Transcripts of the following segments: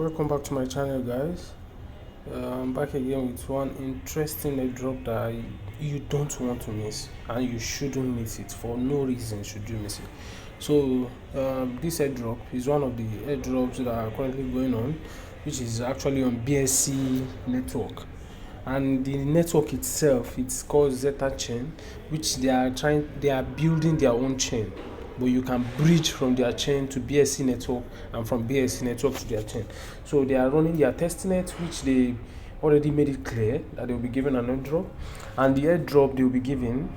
Welcome back to my channel, guys. I'm back again with one interesting airdrop that you don't want to miss, and you shouldn't miss it. For no reason should you miss it. So this airdrop is one of the airdrops that are currently going on, which is actually on BSC network, and the network itself, it's called ZetaChain, which they are building their own chain, but you can bridge from their chain to BSC network and from BSC network to their chain. So they are running their testnet, which they already made it clear that they will be given an airdrop, and the airdrop they will be giving,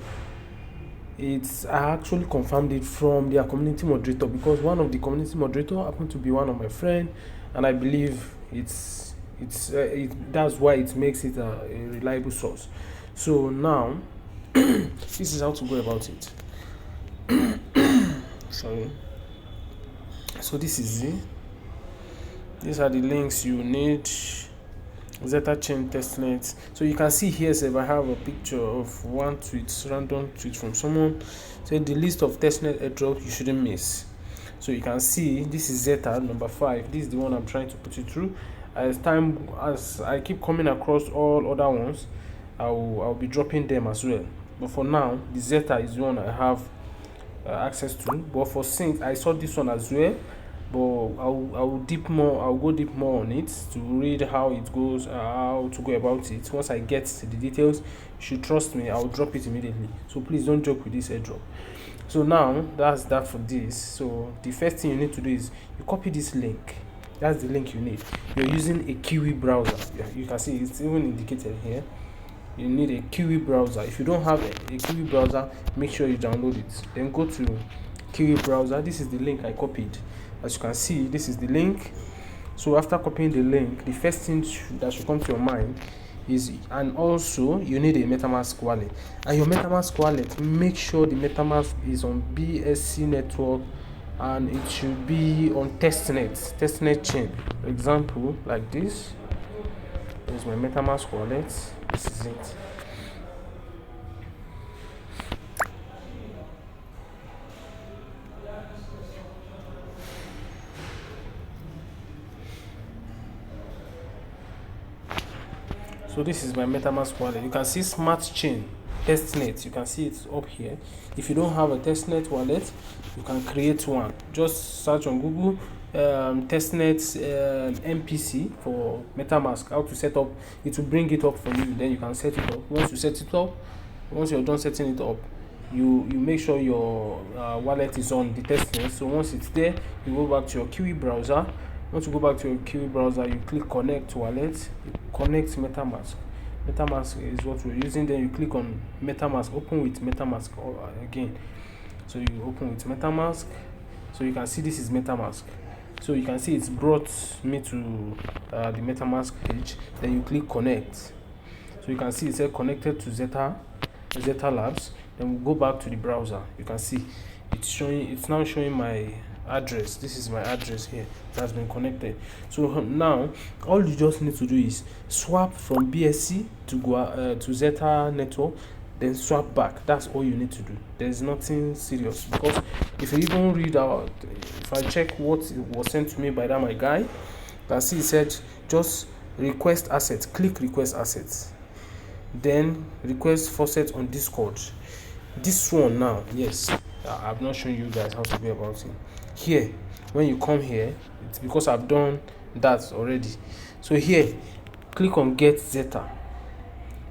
I actually confirmed it from their community moderator, because one of the community moderator happened to be one of my friend, and I believe that's why it makes it a reliable source. So now this is how to go about it. Sorry. So this is it. These are the links you need. ZetaChain Testnet. So you can see here, if I have a picture of one tweet, random tweet from someone saying the list of testnet airdrops you shouldn't miss. So you can see this is Zeta number 5. This is the one I'm trying to put it through. As I keep coming across all other ones, I'll be dropping them as well. But for now, the Zeta is the one I have access to. But for Sync, I saw this one as well, but I'll go deep more on it to read how it goes, how to go about it. Once I get the details, you should trust me, I'll drop it immediately. So please don't joke with this airdrop. So now that's that for this. So the first thing you need to do is you copy this link. That's the link you need. You're using a Kiwi browser. You can see it's even indicated here. You need a Kiwi browser. If you don't have a Kiwi browser, make sure you download it. Then go to Kiwi browser. This is the link I copied. As you can see, this is the link. So after copying the link, the first thing that should come to your mind is, and also you need a Metamask wallet. And your Metamask wallet, make sure the Metamask is on BSC network, and it should be on testnet chain. For example, like this. Here's my Metamask wallet. This is it. So this is my Metamask wallet. You can see Smart Chain Testnet. You can see it's up here. If you don't have a testnet wallet, you can create one. Just search on Google testnet MPC for Metamask. How to set up? It will bring it up for you. Then you can set it up. Once you're done setting it up, you make sure your wallet is on the testnet. So once it's there, you go back to your Kiwi browser. Once you go back to your Kiwi browser, you click connect wallet, you connect Metamask. Metamask is what we're using. Then you click on Metamask, open with Metamask again. So you open with Metamask. So you can see this is Metamask. So you can see it's brought me to the Metamask page. Then you click connect. So you can see it says connected to Zeta Labs. Then we'll go back to the browser. You can see it's now showing my address. This is my address here. It has been connected. So now all you just need to do is swap from BSC to Zeta network, then swap back. That's all you need to do. There's nothing serious, because if you even read out, if I check what was sent to me by my guy, you can see it said just request assets. Click request assets, then request faucet on Discord. This one now, yes, I've not shown you guys how to go about it. Here, when you come here, it's because I've done that already. So here, click on get Zeta,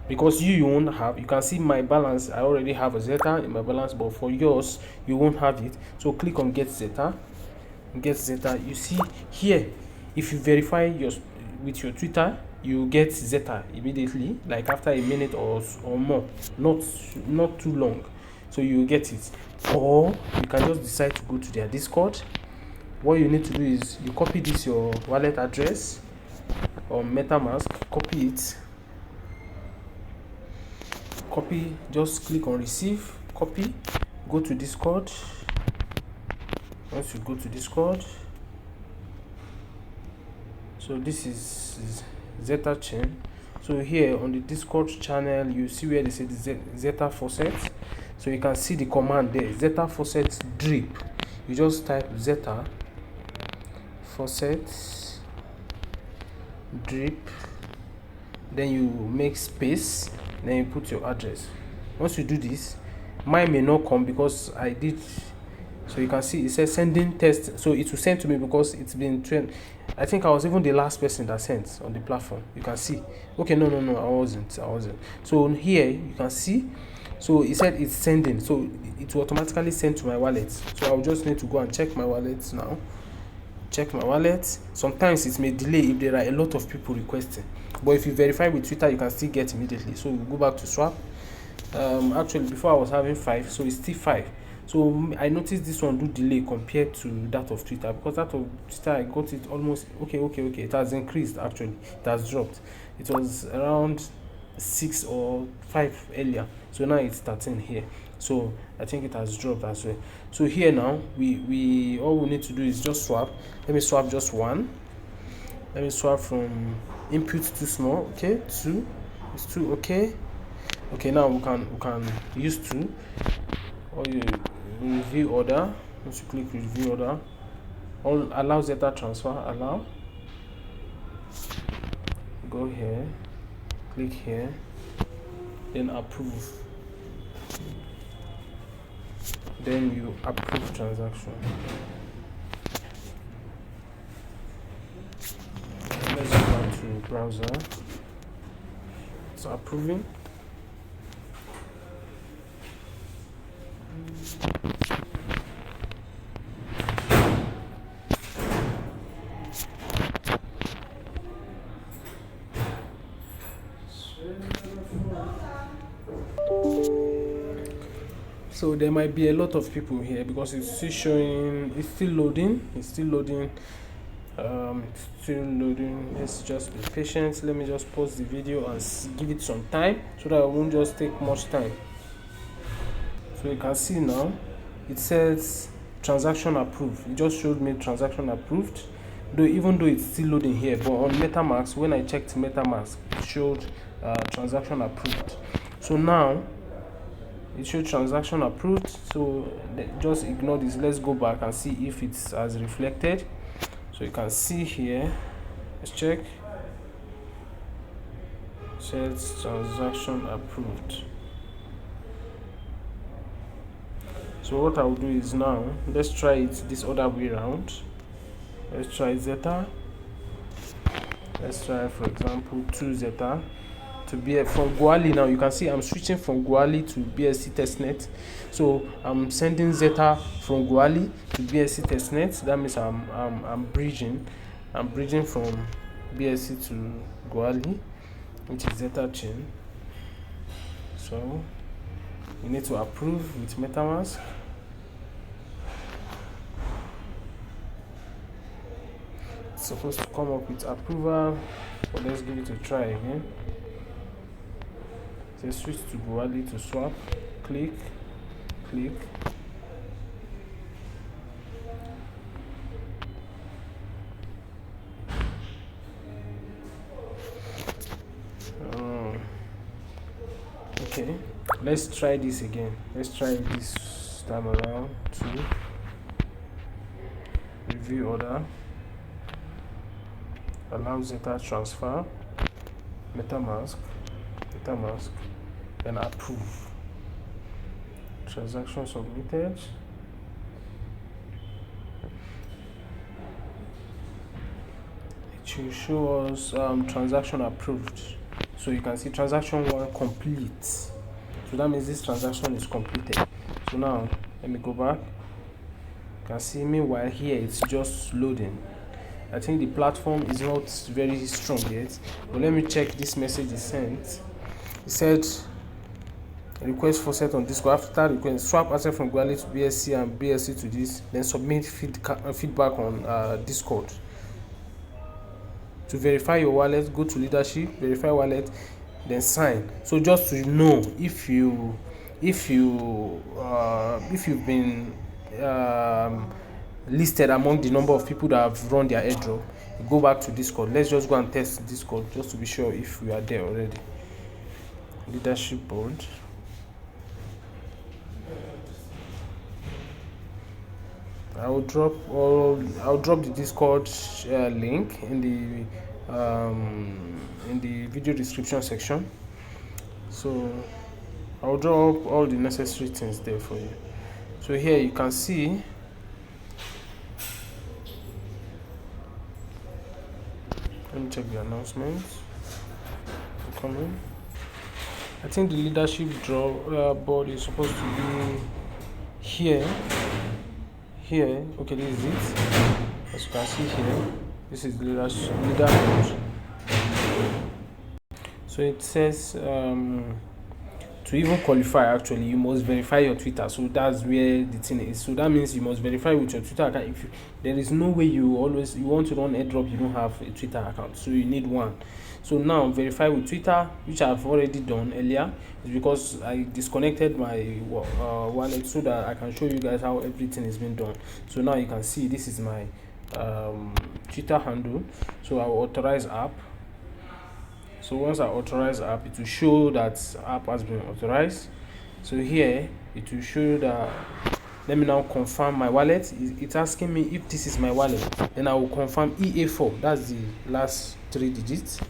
because you won't have. You can see my balance. I already have a Zeta in my balance, but for yours, you won't have it. So click on get Zeta. Get Zeta. You see here, if you verify with your Twitter, you get Zeta immediately, like after a minute or more, not too long. So you get it, or you can just decide to go to their Discord. What you need to do is you copy this your wallet address on Metamask, copy it, just click on receive, copy, go to Discord. Once you go to Discord, so this is ZetaChain. So here on the Discord channel, you see where they say the Zeta faucet. So you can see the command there, Zeta faucet drip. You just type Zeta faucet drip, then you make space, then you put your address. Once you do this, mine may not come because I did. So you can see it says sending test, so it will send to me because it's been trained. I think I was even the last person that sent on the platform. You can see. Okay, no, I wasn't. So here you can see, so it said it's sending, so it will automatically send to my wallet. So I'll just need to go and check my wallet now. Check my wallet. Sometimes it may delay if there are a lot of people requesting, but if you verify with Twitter, you can still get immediately. So we'll go back to swap. Actually before I was having 5, so it's still 5. So I noticed this one do delay compared to that of Twitter, because that of Twitter I got it almost okay. It has increased, actually it has dropped. It was around 6 or 5 earlier, so now it's 13 here. So I think it has dropped as well. So here now we all we need to do is just swap. Let me swap just one. Let me swap from input too small. Okay, 2. It's 2. Okay, now we can use 2. Or you review order. Once you click review order, allow zeta transfer, allow. Go here, click here, then approve. Then you approve transaction. Let's go back to browser. It's approving. So there might be a lot of people here because it's still showing, it's still loading. It's still loading. Let's just be patient. Let me just pause the video and give it some time so that it won't just take much time. So you can see now it says transaction approved. It just showed me transaction approved, even though it's still loading here. But on Metamask, when I checked Metamask, it showed transaction approved. So now it showed transaction approved. So just ignore this. Let's go back and see if it's as reflected. So you can see here, let's check. It says transaction approved. So what I will do is now, let's try it this other way around. Let's try zeta. Let's try, for example, 2 zeta to be from Goerli. Now you can see I'm switching from Goerli to BSC Testnet. So I'm sending zeta from Goerli to BSC Testnet. That means I'm bridging from BSC to Goerli, which is ZetaChain. So you need to approve with Metamask. It's supposed to come up with approval, but let's give it a try again. So switch to Goerli to swap. Click. Okay, let's try this again. Let's try this time around. 2 review order, allow zeta transfer, Metamask, then approve. Transaction submitted. It will show us transaction approved. So you can see transaction 1 complete. So that means this transaction is completed. So now let me go back. You can see meanwhile here it's just loading. I think the platform is not very strong yet, but let me check this message is sent. It said request faucet on Discord. After request, swap asset from Goerli to BSC and BSC to this, then submit feedback on Discord. To verify your wallet, go to leadership, verify wallet, then sign. So just to know if you've been listed among the number of people that have run their airdrop, go back to Discord. Let's just go and test Discord just to be sure if we are there already. Leadership board. I'll drop the Discord link in in the video description section. So I'll drop all the necessary things there for you. So here you can see let me check the announcements coming. I think the leadership board is supposed to be here. Okay, this is it. As you can see here, this is the leader board. So it says to even qualify, actually you must verify your Twitter. So that's where the thing is. So that means you must verify with your Twitter account. If there is no way you want to run airdrop, you don't have a Twitter account, so you need one. So now verify with Twitter, which I've already done earlier. It's because I disconnected my wallet so that I can show you guys how everything is being done. So now you can see this is my Twitter handle. So I will authorize app. So once I authorize app, it will show that app has been authorized. So here it will show that, let me now confirm my wallet. It's asking me if this is my wallet. Then I will confirm EA4, that's the last 3 digits,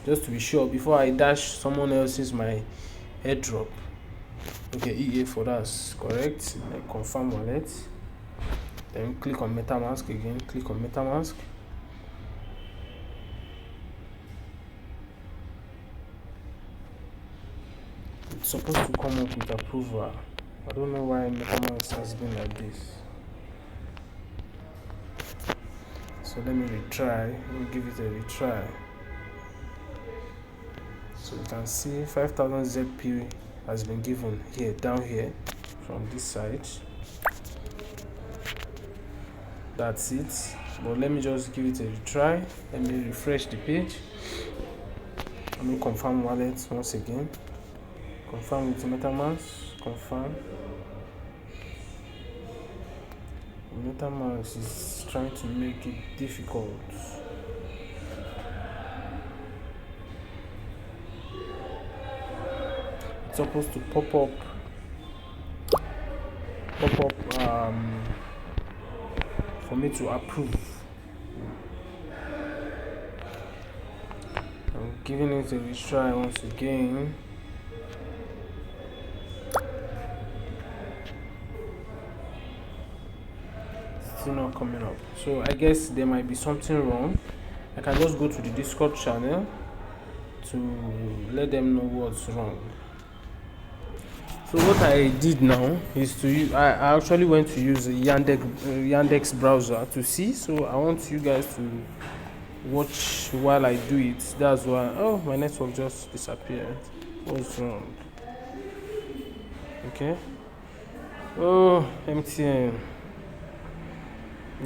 just to be sure before I dash someone else's my airdrop. Okay, EA4, that's correct. I confirm wallet. Then click on Metamask again, click on Metamask. It's supposed to come up with approval. I don't know why Metamask has been like this. So let me retry. Let me give it a retry. So you can see 5,000 ZP has been given here, down here, from this side. That's it. But let me just give it a retry. Let me refresh the page. Let me confirm wallet once again. Confirm with Metamask. Confirm. Metamask is trying to make it difficult. It's supposed to pop up for me to approve. I'm giving it a retry once again. Still not coming up. So I guess there might be something wrong. I can just go to the Discord channel to let them know what's wrong. So what I did now is to use, I actually went to use a Yandex browser to see. So I want you guys to watch while I do it. That's why. Oh, my network just disappeared. What's wrong? Okay. Oh, MTN.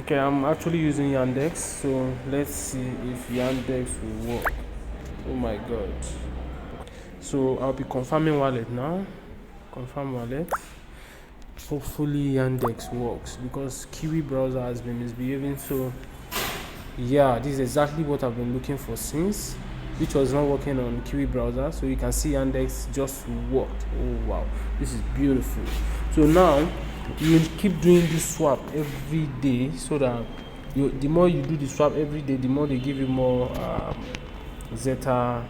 Okay, I'm actually using Yandex, so let's see if Yandex will work. Oh my god. So I'll be confirming wallet now. Confirm wallet. Hopefully Yandex works, because Kiwi browser has been misbehaving. So yeah, this is exactly what I've been looking for since, which was not working on Kiwi browser. So you can see Yandex just worked. Oh wow, this is beautiful. So now you keep doing this swap every day, so that the more you do the swap every day, the more they give you more Zeta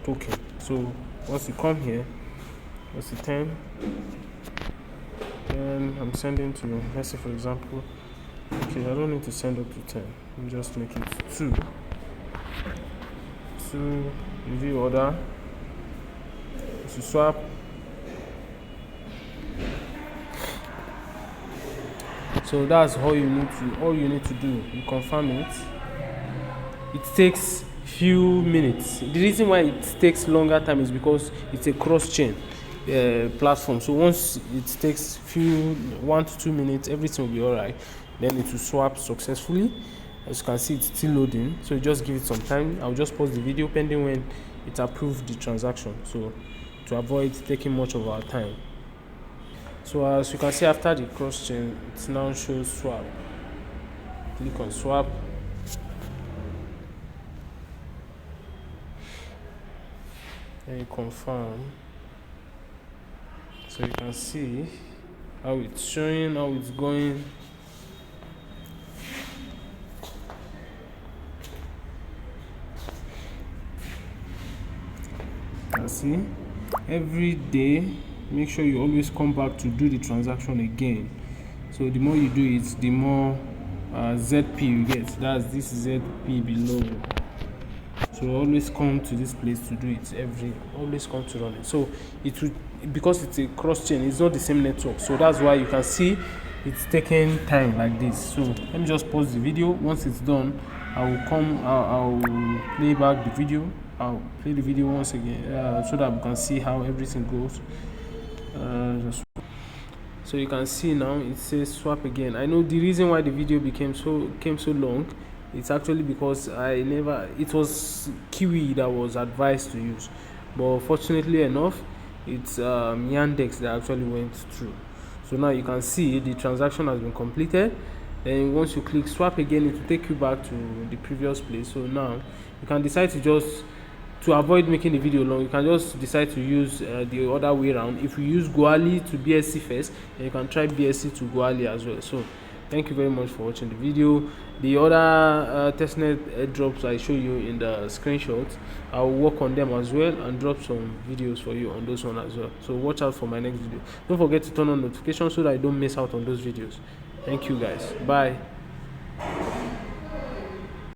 token. So once you come here, what's the 10, then I'm sending to, let's say for example, okay, I don't need to send up to 10, I'll just make it 2 review order. To swap, so that's all you need to do. You confirm it. It takes few minutes. The reason why it takes longer time is because it's a cross-chain platform. So once it takes 1 to 2 minutes, everything will be alright. Then it will swap successfully. As you can see, it's still loading. So just give it some time. I'll just pause the video pending when it approved the transaction. So to avoid taking much of our time. So as you can see, after the cross chain, it now shows swap. Click on swap. And you confirm. So you can see how it's showing, how it's going. see, every day make sure you always come back to do the transaction again. So the more you do it, the more ZP you get. That's this ZP below. So always come to this place to do it. Always come to run it. So it will, because it's a cross chain, it's not the same network. So that's why you can see it's taking time like this. So let me just pause the video. Once it's done, I'll play back the video. I'll play the video once again so that we can see how everything goes. So you can see now it says swap again. I know the reason why the video came so long, it's actually because it was Kiwi that was advised to use, but fortunately enough, it's Yandex that actually went through. So now you can see the transaction has been completed. Then once you click swap again, it will take you back to the previous place. So now you can decide to avoid making the video long, you can just decide to use the other way around. If you use Goerli to BSC first, then you can try BSC to Goerli as well. So thank you very much for watching the video. The other testnet airdrops I show you in the screenshots, I'll work on them as well and drop some videos for you on those one as well. So watch out for my next video. Don't forget to turn on notifications so that I don't miss out on those videos. Thank you guys. Bye.